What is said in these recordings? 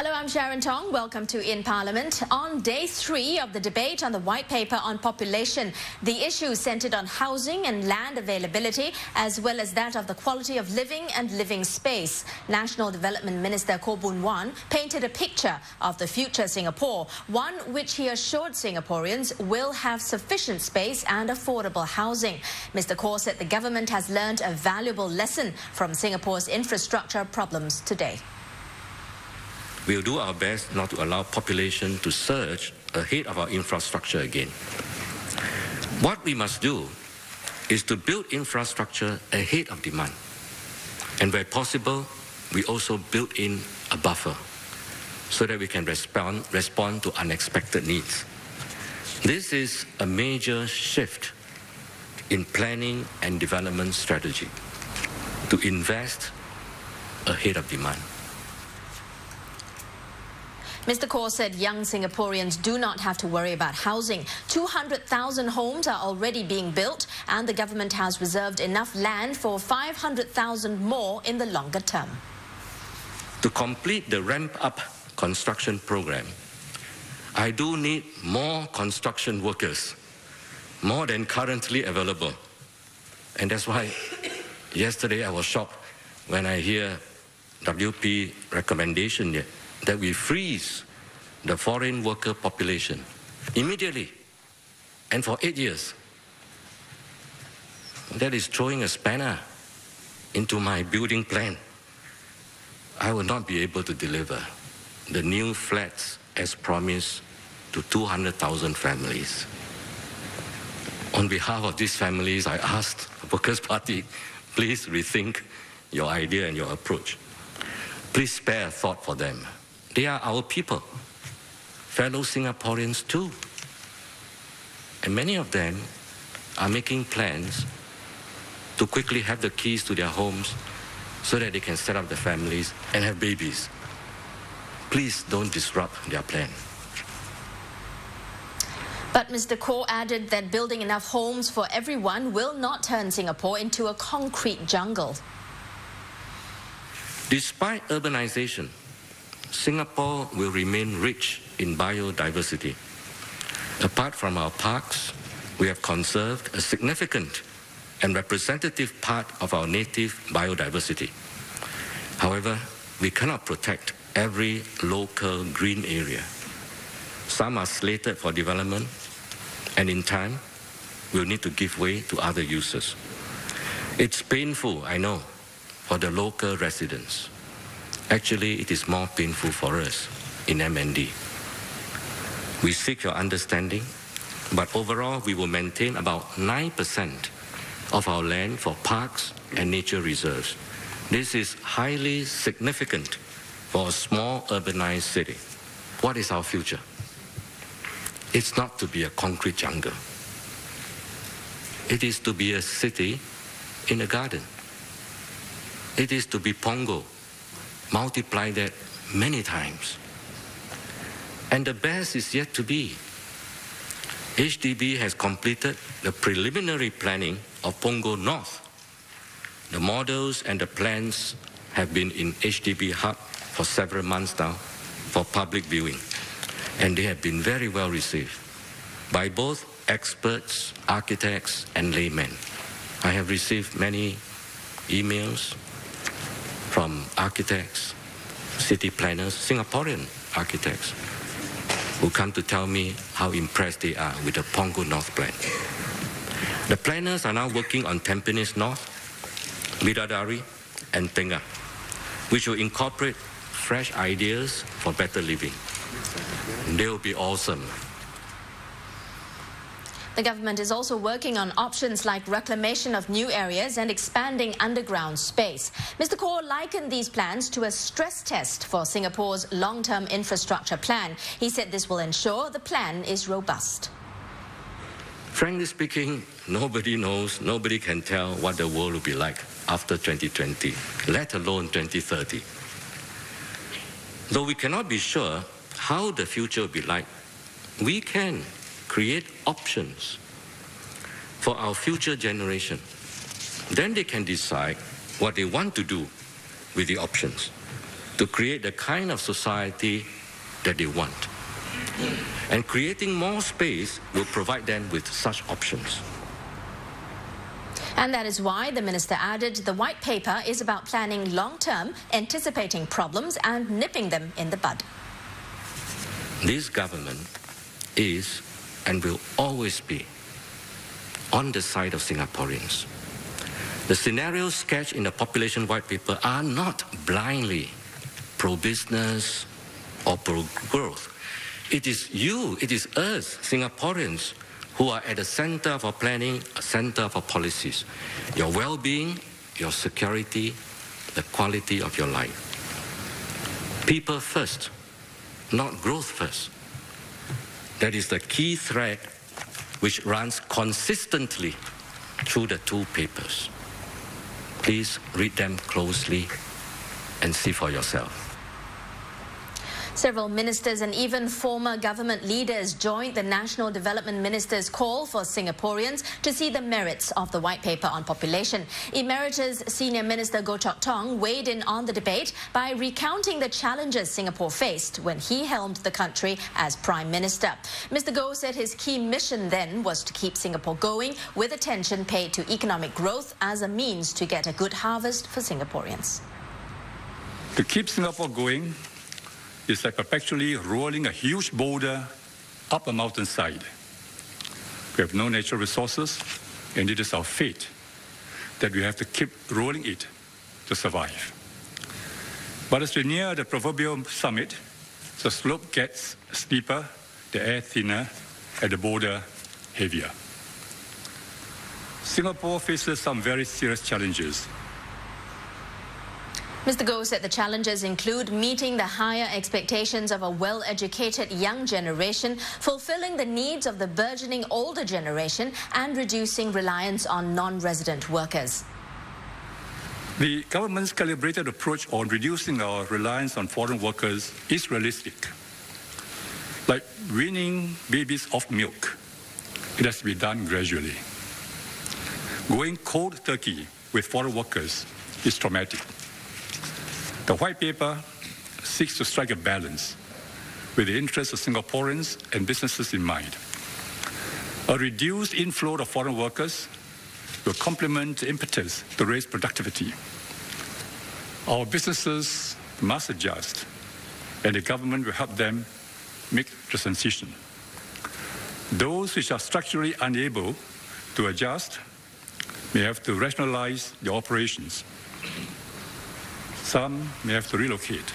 Hello, I'm Sharon Tong. Welcome to In Parliament. On day 3 of the debate on the White Paper on Population, the issue centred on housing and land availability, as well as that of the quality of living and living space. National Development Minister Boon painted a picture of the future Singapore, one which he assured Singaporeans will have sufficient space and affordable housing. Mr Khaw said the government has learned a valuable lesson from Singapore's infrastructure problems today. We'll do our best not to allow population to surge ahead of our infrastructure again. What we must do is to build infrastructure ahead of demand. And where possible, we also build in a buffer so that we can respond to unexpected needs. This is a major shift in planning and development strategy to invest ahead of demand. Mr Khaw said young Singaporeans do not have to worry about housing. 200,000 homes are already being built, and the government has reserved enough land for 500,000 more in the longer term. To complete the ramp-up construction program, I do need more construction workers, more than currently available. And that's why yesterday I was shocked when I hear WP recommendation that we freeze the foreign worker population immediately and for 8 years. That is throwing a spanner into my building plan. I will not be able to deliver the new flats as promised to 200,000 families. On behalf of these families, I asked the Workers' Party, please rethink your idea and your approach. Please spare a thought for them. They are our people, fellow Singaporeans too. And many of them are making plans to quickly have the keys to their homes so that they can set up their families and have babies. Please don't disrupt their plan. But Mr Khaw added that building enough homes for everyone will not turn Singapore into a concrete jungle. Despite urbanization, Singapore will remain rich in biodiversity. Apart from our parks, we have conserved a significant and representative part of our native biodiversity. However, we cannot protect every local green area. Some are slated for development, and in time, we'll need to give way to other uses. It's painful, I know, for the local residents. Actually, it is more painful for us in MND. We seek your understanding, but overall we will maintain about 9% of our land for parks and nature reserves. This is highly significant for a small urbanized city. What is our future? It's not to be a concrete jungle. It is to be a city in a garden. It is to be Pongo. Multiply that many times. And the best is yet to be. HDB has completed the preliminary planning of Pongo North. The models and the plans have been in HDB Hub for several months now for public viewing. And they have been very well received by both experts, architects, and laymen. I have received many emails from architects, city planners, Singaporean architects, who come to tell me how impressed they are with the Pongo North plan. The planners are now working on Tampines North, Bidadari, and Tengah, which will incorporate fresh ideas for better living. They will be awesome. The government is also working on options like reclamation of new areas and expanding underground space. Mr Khaw likened these plans to a stress test for Singapore's long-term infrastructure plan. He said this will ensure the plan is robust. Frankly speaking, nobody knows, nobody can tell what the world will be like after 2020, let alone 2030. Though we cannot be sure how the future will be like, we can create options for our future generation. Then they can decide what they want to do with the options. to create the kind of society that they want. And creating more space will provide them with such options. And that is why the minister added the white paper is about planning long-term, anticipating problems and nipping them in the bud. This government is and will always be on the side of Singaporeans. The scenarios sketched in the population white paper are not blindly pro-business or pro-growth. It is you, it is us, Singaporeans, who are at the center of our planning, a center of our policies. Your well-being, your security, the quality of your life. People first, not growth first. That is the key thread which runs consistently through the two papers. Please read them closely and see for yourself. Several ministers and even former government leaders joined the National Development Minister's call for Singaporeans to see the merits of the white paper on population. Emeritus Senior Minister Goh Chok Tong weighed in on the debate by recounting the challenges Singapore faced when he helmed the country as Prime Minister. Mr Goh said his key mission then was to keep Singapore going, with attention paid to economic growth as a means to get a good harvest for Singaporeans. To keep Singapore going is like perpetually rolling a huge boulder up a mountainside. We have no natural resources, and it is our fate that we have to keep rolling it to survive. But as we near the proverbial summit, the slope gets steeper, the air thinner, and the boulder heavier. Singapore faces some very serious challenges. Mr Goh said the challenges include meeting the higher expectations of a well-educated young generation, fulfilling the needs of the burgeoning older generation, and reducing reliance on non-resident workers. The government's calibrated approach on reducing our reliance on foreign workers is realistic. Like weaning babies off milk, it has to be done gradually. Going cold turkey with foreign workers is traumatic. The white paper seeks to strike a balance with the interests of Singaporeans and businesses in mind. A reduced inflow of foreign workers will complement the impetus to raise productivity. Our businesses must adjust, and the government will help them make the transition. Those which are structurally unable to adjust may have to rationalize their operations. Some may have to relocate.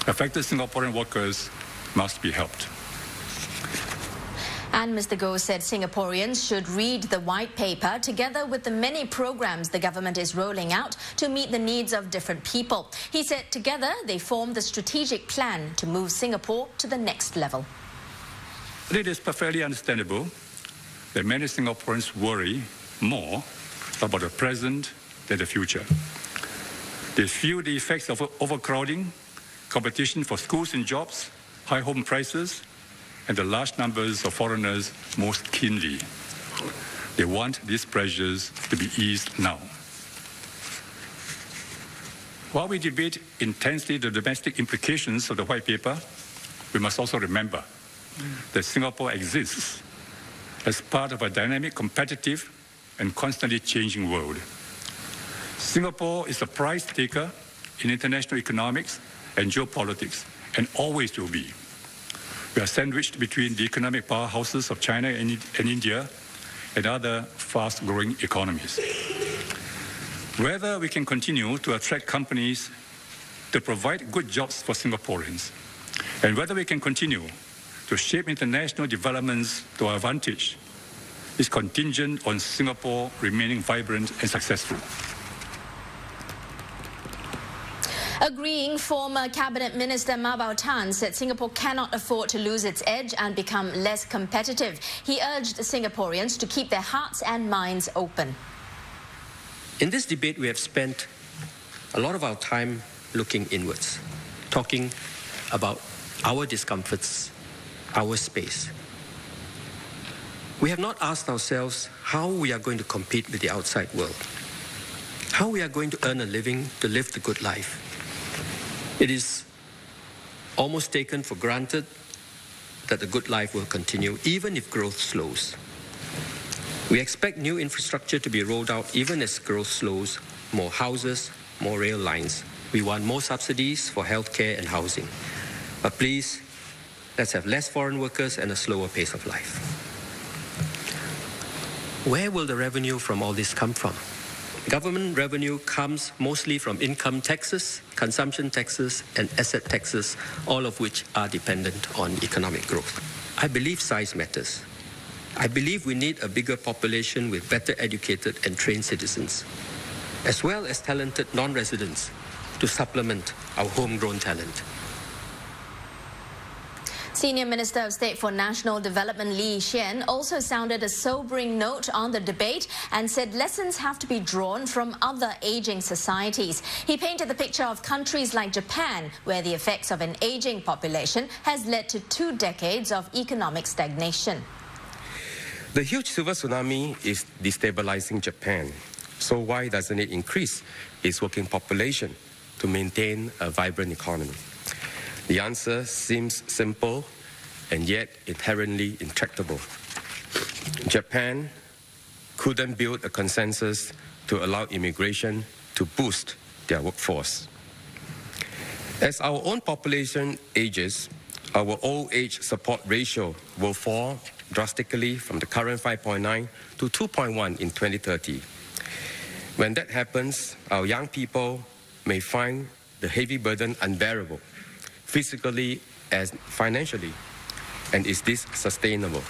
Affected Singaporean workers must be helped. And Mr Goh said Singaporeans should read the white paper together with the many programs the government is rolling out to meet the needs of different people. He said together they form the strategic plan to move Singapore to the next level. It is perfectly understandable that many Singaporeans worry more about the present than the future. They feel the effects of overcrowding, competition for schools and jobs, high home prices, and the large numbers of foreigners most keenly. They want these pressures to be eased now. While we debate intensely the domestic implications of the white paper, we must also remember that Singapore exists as part of a dynamic, competitive, and constantly changing world. Singapore is a prize taker in international economics and geopolitics, and always will be. We are sandwiched between the economic powerhouses of China and India and other fast-growing economies. Whether we can continue to attract companies to provide good jobs for Singaporeans, and whether we can continue to shape international developments to our advantage, is contingent on Singapore remaining vibrant and successful. Agreeing, former Cabinet Minister Ma Bow Tan said Singapore cannot afford to lose its edge and become less competitive. He urged Singaporeans to keep their hearts and minds open. In this debate, we have spent a lot of our time looking inwards, talking about our discomforts, our space. We have not asked ourselves how we are going to compete with the outside world, how we are going to earn a living to live the good life. It is almost taken for granted that the good life will continue even if growth slows. We expect new infrastructure to be rolled out even as growth slows, more houses, more rail lines. We want more subsidies for healthcare and housing. But please, let's have less foreign workers and a slower pace of life. Where will the revenue from all this come from? Government revenue comes mostly from income taxes, consumption taxes, and asset taxes, all of which are dependent on economic growth. I believe size matters. I believe we need a bigger population with better educated and trained citizens, as well as talented non-residents to supplement our homegrown talent. Senior Minister of State for National Development Lee Hsien also sounded a sobering note on the debate and said lessons have to be drawn from other ageing societies. He painted the picture of countries like Japan, where the effects of an ageing population has led to 2 decades of economic stagnation. The huge silver tsunami is destabilizing Japan. So why doesn't it increase its working population to maintain a vibrant economy? The answer seems simple and yet inherently intractable. Japan couldn't build a consensus to allow immigration to boost their workforce. As our own population ages, our old age support ratio will fall drastically from the current 5.9 to 2.1 in 2030. When that happens, our young people may find the heavy burden unbearable, physically and financially. And is this sustainable?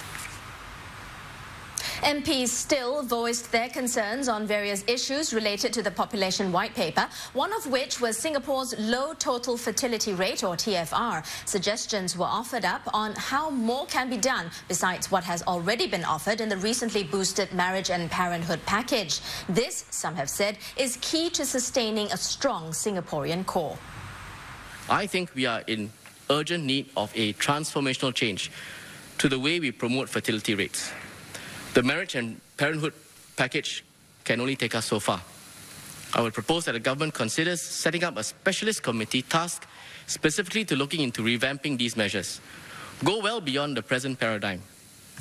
MPs still voiced their concerns on various issues related to the population white paper, one of which was Singapore's low total fertility rate, or TFR. Suggestions were offered up on how more can be done besides what has already been offered in the recently boosted marriage and parenthood package. This, some have said, is key to sustaining a strong Singaporean core. I think we are in urgent need of a transformational change to the way we promote fertility rates. The marriage and parenthood package can only take us so far. I would propose that the government considers setting up a specialist committee tasked specifically to looking into revamping these measures. Go well beyond the present paradigm.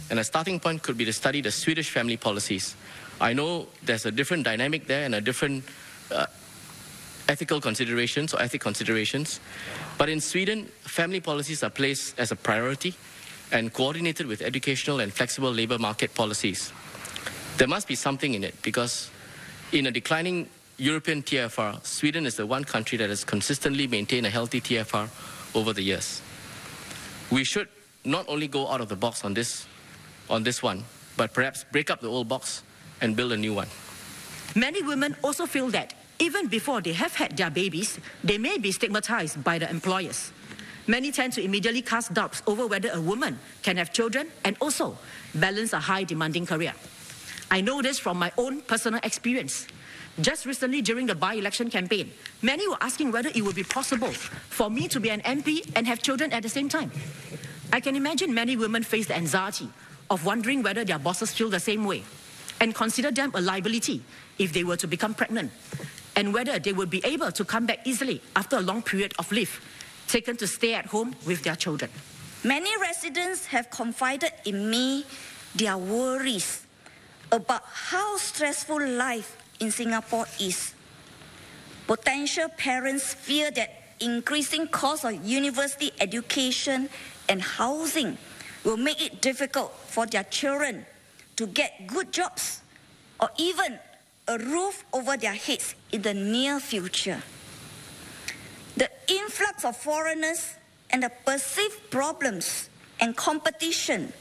And a starting point could be to study the Swedish family policies. I know there's a different dynamic there and a different ethical considerations or ethic considerations. But in Sweden, family policies are placed as a priority and coordinated with educational and flexible labour market policies. There must be something in it because in a declining European TFR, Sweden is the one country that has consistently maintained a healthy TFR over the years. We should not only go out of the box on this one, but perhaps break up the old box and build a new one. Many women also feel that even before they have had their babies, they may be stigmatized by the employers. Many tend to immediately cast doubts over whether a woman can have children and also balance a high demanding career. I know this from my own personal experience. Just recently during the by-election campaign, many were asking whether it would be possible for me to be an MP and have children at the same time. I can imagine many women face the anxiety of wondering whether their bosses feel the same way and consider them a liability if they were to become pregnant, and whether they would be able to come back easily after a long period of leave taken to stay at home with their children. Many residents have confided in me their worries about how stressful life in Singapore is. Potential parents fear that increasing costs of university education and housing will make it difficult for their children to get good jobs or even a roof over their heads in the near future. The influx of foreigners and the perceived problems and competition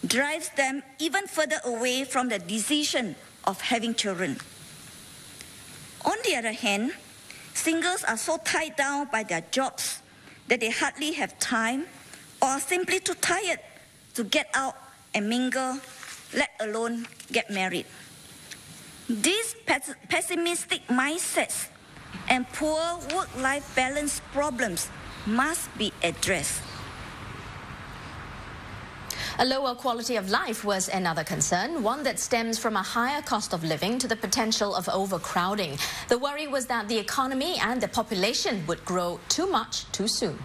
drives them even further away from the decision of having children. On the other hand, singles are so tied down by their jobs that they hardly have time or are simply too tired to get out and mingle, let alone get married. These pessimistic mindsets and poor work-life balance problems must be addressed. A lower quality of life was another concern, one that stems from a higher cost of living to the potential of overcrowding. The worry was that the economy and the population would grow too much too soon.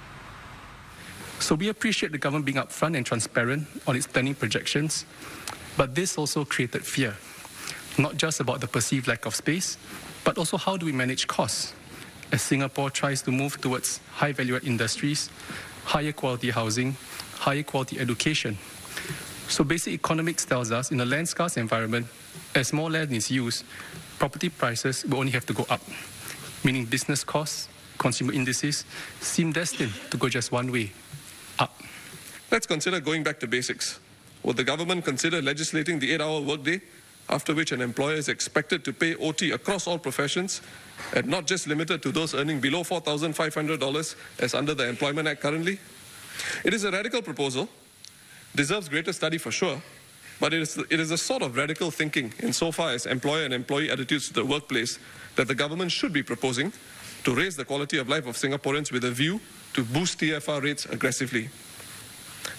So we appreciate the government being upfront and transparent on its planning projections, but this also created fear, not just about the perceived lack of space, but also how do we manage costs as Singapore tries to move towards high value-add industries, higher quality housing, higher quality education. So basic economics tells us in a land-scarce environment, as more land is used, property prices will only have to go up, meaning business costs, consumer indices seem destined to go just one way, up. Let's consider going back to basics. Would the government consider legislating the 8-hour workday, after which an employer is expected to pay OT across all professions, and not just limited to those earning below $4,500 as under the Employment Act currently? It is a radical proposal, deserves greater study for sure, but it is a sort of radical thinking insofar as employer and employee attitudes to the workplace that the government should be proposing to raise the quality of life of Singaporeans with a view to boost TFR rates aggressively.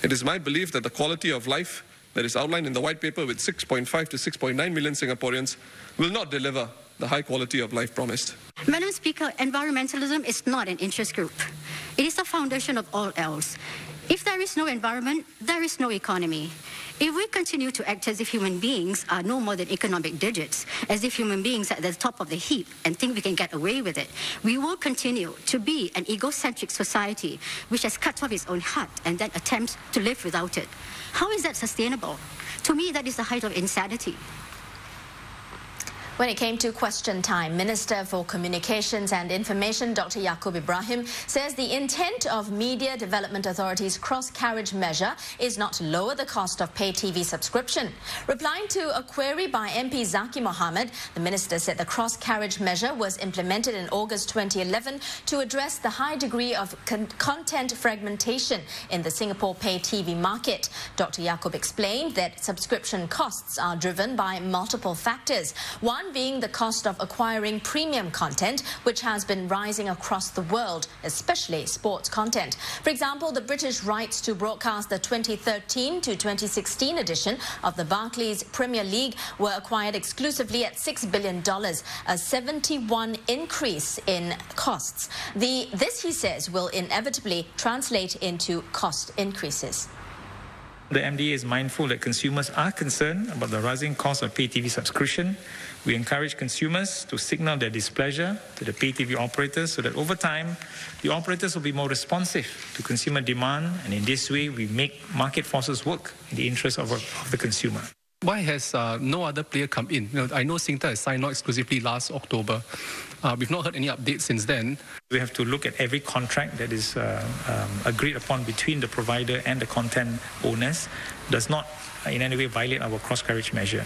It is my belief that the quality of life that is outlined in the white paper with 6.5 to 6.9 million Singaporeans will not deliver the high quality of life promised. Madam Speaker, environmentalism is not an interest group. It is the foundation of all else. If there is no environment, there is no economy. If we continue to act as if human beings are no more than economic digits, as if human beings are at the top of the heap and think we can get away with it, we will continue to be an egocentric society which has cut off its own heart and then attempts to live without it. How is that sustainable? To me, that is the height of insanity. When it came to question time, Minister for Communications and Information Dr. Yaacob Ibrahim says the intent of Media Development Authority's cross-carriage measure is not to lower the cost of pay TV subscription. Replying to a query by MP Zaki Mohammed, the minister said the cross-carriage measure was implemented in August 2011 to address the high degree of content fragmentation in the Singapore pay TV market. Dr. Yaacob explained that subscription costs are driven by multiple factors. One being the cost of acquiring premium content, which has been rising across the world, especially sports content. For example, the British rights to broadcast the 2013 to 2016 edition of the Barclays Premier League were acquired exclusively at $6 billion, a 71% increase in costs. This, he says, will inevitably translate into cost increases. The MDA is mindful that consumers are concerned about the rising cost of pay TV subscription. We encourage consumers to signal their displeasure to the pay TV operators so that over time, the operators will be more responsive to consumer demand, and in this way, we make market forces work in the interest of the consumer. Why has no other player come in? I know Singtel has signed on exclusively last October. We've not heard any updates since then. We have to look at every contract that is agreed upon between the provider and the content owners. Does not in any way violate our cross-carriage measure.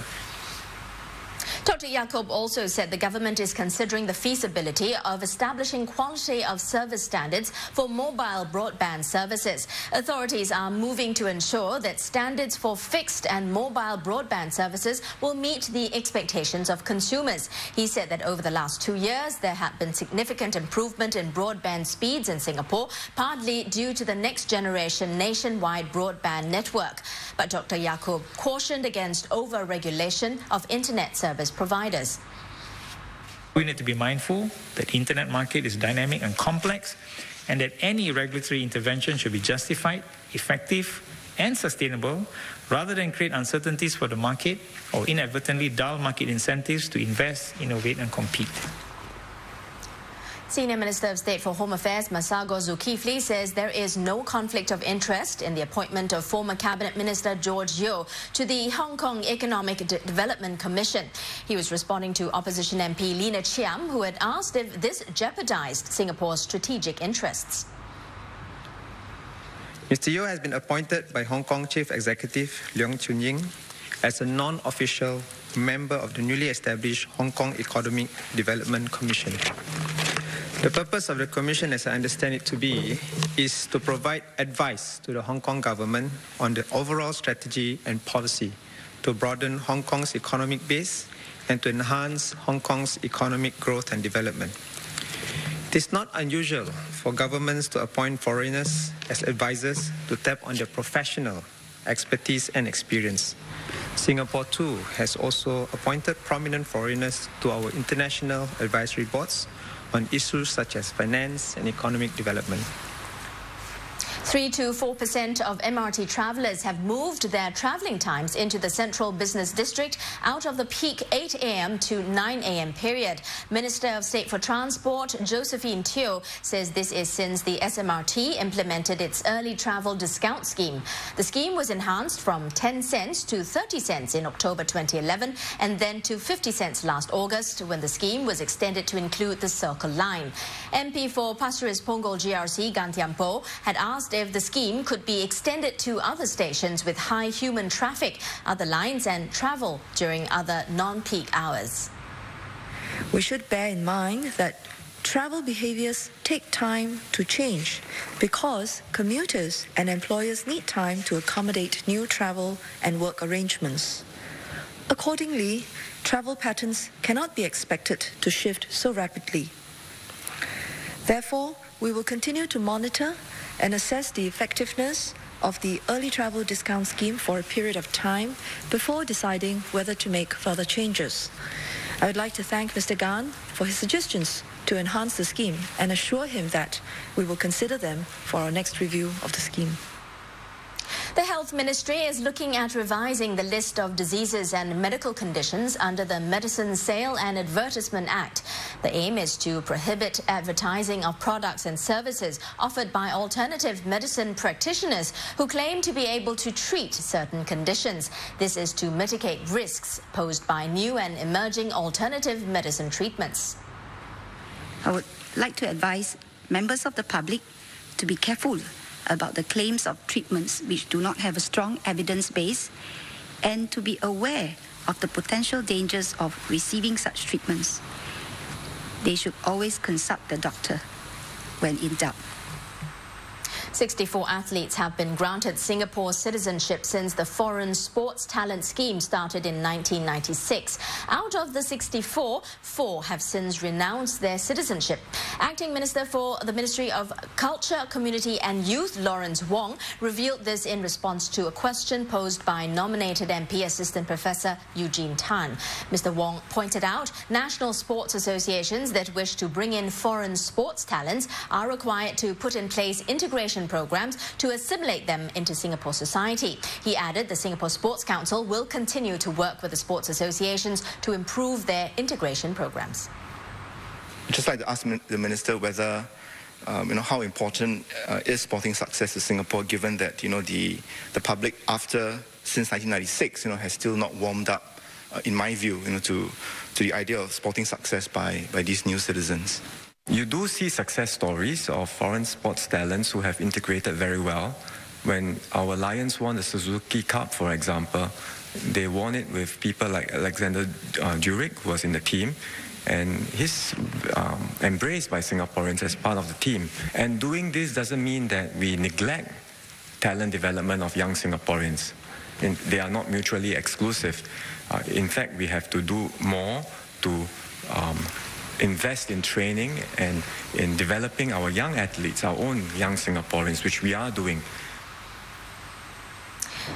Dr. Yaacob also said the government is considering the feasibility of establishing quality of service standards for mobile broadband services. Authorities are moving to ensure that standards for fixed and mobile broadband services will meet the expectations of consumers. He said that over the last 2 years, there had been significant improvement in broadband speeds in Singapore, partly due to the next generation nationwide broadband network. But Dr. Yaacob cautioned against over-regulation of internet service providers. We need to be mindful that the internet market is dynamic and complex, and that any regulatory intervention should be justified, effective, and sustainable, rather than create uncertainties for the market or inadvertently dull market incentives to invest, innovate, and compete. Senior Minister of State for Home Affairs Masagos Zulkifli says there is no conflict of interest in the appointment of former Cabinet Minister George Yeo to the Hong Kong Economic Development Commission. He was responding to opposition MP Lina Chiam, who had asked if this jeopardized Singapore's strategic interests. Mr. Yeo has been appointed by Hong Kong Chief Executive Leong Chun Ying as a non-official member of the newly established Hong Kong Economic Development Commission. The purpose of the Commission, as I understand it to be, is to provide advice to the Hong Kong government on the overall strategy and policy to broaden Hong Kong's economic base and to enhance Hong Kong's economic growth and development. It is not unusual for governments to appoint foreigners as advisors to tap on their professional expertise, and experience. Singapore, too, has also appointed prominent foreigners to our international advisory boards on issues such as finance and economic development. 3 to 4% of MRT travellers have moved their travelling times into the Central Business District out of the peak 8 a.m. to 9 a.m. period. Minister of State for Transport, Josephine Teo, says this is since the SMRT implemented its early travel discount scheme. The scheme was enhanced from 10 cents to 30 cents in October 2011 and then to 50 cents last August when the scheme was extended to include the Circle Line. MP for Pasir Ris Punggol GRC, Gan Thiam Poh, had asked if the scheme could be extended to other stations with high human traffic, other lines and travel during other non-peak hours. We should bear in mind that travel behaviours take time to change because commuters and employers need time to accommodate new travel and work arrangements. Accordingly, travel patterns cannot be expected to shift so rapidly. Therefore, we will continue to monitor and assess the effectiveness of the early travel discount scheme for a period of time before deciding whether to make further changes. I would like to thank Mr. Gan for his suggestions to enhance the scheme and assure him that we will consider them for our next review of the scheme. The Health Ministry is looking at revising the list of diseases and medical conditions under the Medicine Sale and Advertisement Act. The aim is to prohibit advertising of products and services offered by alternative medicine practitioners who claim to be able to treat certain conditions. This is to mitigate risks posed by new and emerging alternative medicine treatments. I would like to advise members of the public to be careful about the claims of treatments which do not have a strong evidence base and to be aware of the potential dangers of receiving such treatments. They should always consult the doctor when in doubt. 64 athletes have been granted Singapore citizenship since the Foreign Sports Talent Scheme started in 1996. Out of the 64, 4 have since renounced their citizenship. Acting Minister for the Ministry of Culture, Community and Youth, Lawrence Wong, revealed this in response to a question posed by nominated MP Assistant Professor Eugene Tan. Mr. Wong pointed out national sports associations that wish to bring in foreign sports talents are required to put in place integration programs to assimilate them into Singapore society. He added the Singapore Sports Council will continue to work with the sports associations to improve their integration programs. I'd just like to ask the Minister whether, how important is sporting success to Singapore, given that, the public since 1996, has still not warmed up, in my view, to the idea of sporting success by these new citizens. You do see success stories of foreign sports talents who have integrated very well. When our Lions won the Suzuki Cup, for example, they won it with people like Alexander Durick, who was in the team, and he's embraced by Singaporeans as part of the team. And doing this doesn't mean that we neglect talent development of young Singaporeans. They are not mutually exclusive. In fact, we have to do more to invest in training and in developing our young athletes, our own young Singaporeans, which we are doing.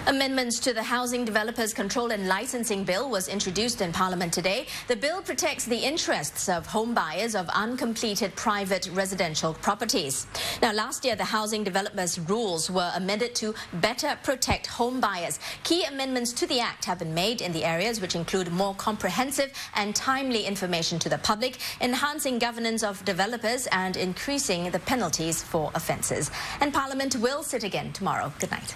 Amendments to the Housing Developers Control and Licensing Bill was introduced in Parliament today. The bill protects the interests of home buyers of uncompleted private residential properties. Now, last year, the Housing Developers Rules were amended to better protect home buyers. Key amendments to the Act have been made in the areas which include more comprehensive and timely information to the public, enhancing governance of developers and increasing the penalties for offences. And Parliament will sit again tomorrow. Good night.